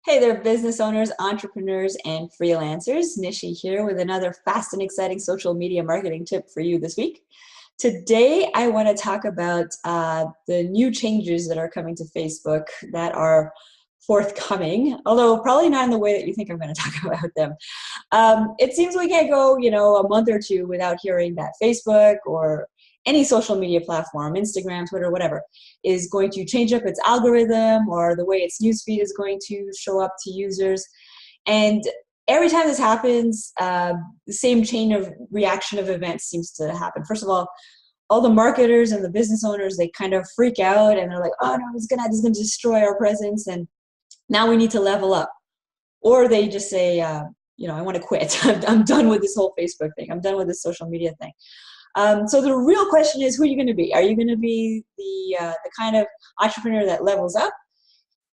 Hey there, business owners, entrepreneurs, and freelancers. Nishi here with another fast and exciting social media marketing tip for you this week. Today, I want to talk about the new changes that are coming to Facebook that are forthcoming, although probably not in the way that you think I'm going to talk about them. It seems we can't go, a month or two without hearing that Facebook or any social media platform, Instagram, Twitter, whatever, is going to change up its algorithm or the way its newsfeed is going to show up to users. And every time this happens, the same chain of reaction of events seems to happen. First of all the marketers and the business owners, they kind of freak out and they're like, oh no, this is gonna destroy our presence, and now we need to level up. Or they just say, I want to quit. I'm done with this whole Facebook thing. I'm done with this social media thing. So the real question is, who are you going to be? Are you going to be the kind of entrepreneur that levels up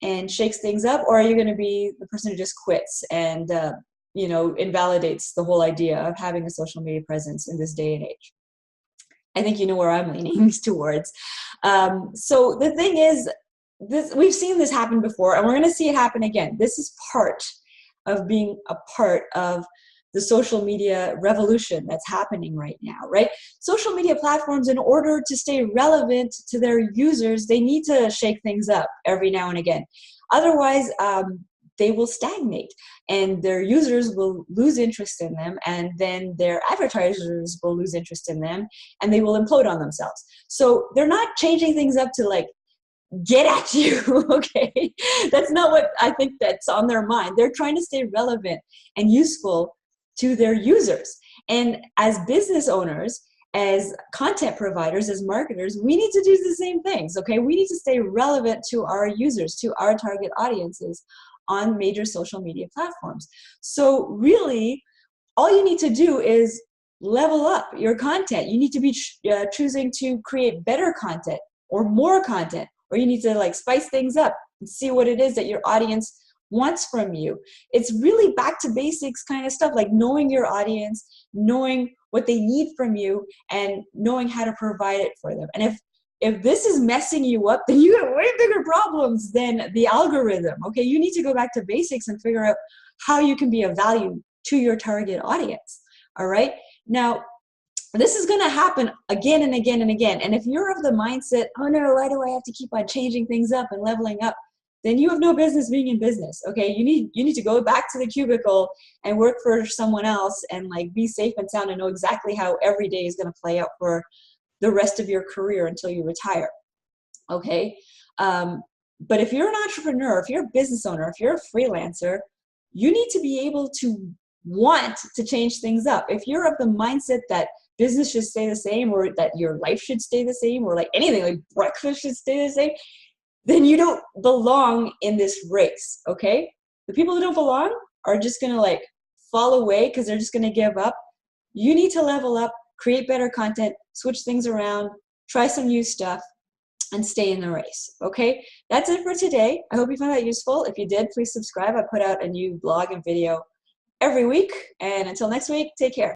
and shakes things up, or are you going to be the person who just quits and invalidates the whole idea of having a social media presence in this day and age? I think you know where I'm leaning towards. So the thing is, we've seen this happen before, and we're going to see it happen again. This is part of being a part of the social media revolution that's happening right now, right? Social media platforms, in order to stay relevant to their users, they need to shake things up every now and again. Otherwise, they will stagnate and their users will lose interest in them, and then their advertisers will lose interest in them and they will implode on themselves. So they're not changing things up to get at you, okay? That's not what I think that's on their mind. They're trying to stay relevant and useful to their users. And as business owners, as content providers, as marketers, we need to do the same things, okay? We need to stay relevant to our users, to our target audiences on major social media platforms. So really, all you need to do is level up your content. You need to be choosing to create better content or more content, or you need to spice things up and see what it is that your audience wants from you. It's really back to basics kind of stuff, like knowing your audience, knowing what they need from you, and knowing how to provide it for them. And if this is messing you up, then you have way bigger problems than the algorithm, okay? You need to go back to basics and figure out how you can be of value to your target audience, all right? Now, this is going to happen again and again and again. And if you're of the mindset, oh no, why do I have to keep on changing things up and leveling up? Then you have no business being in business, okay? You need to go back to the cubicle and work for someone else and be safe and sound and know exactly how every day is going to play out for the rest of your career until you retire, okay? But if you're an entrepreneur, if you're a business owner, if you're a freelancer, you need to be able to want to change things up. If you're of the mindset that business should stay the same, or that your life should stay the same, or anything, like breakfast should stay the same, then you don't belong in this race, okay? The people who don't belong are just gonna fall away because they're just gonna give up. You need to level up, create better content, switch things around, try some new stuff, and stay in the race, okay? That's it for today. I hope you found that useful. If you did, please subscribe. I put out a new blog and video every week. And until next week, take care.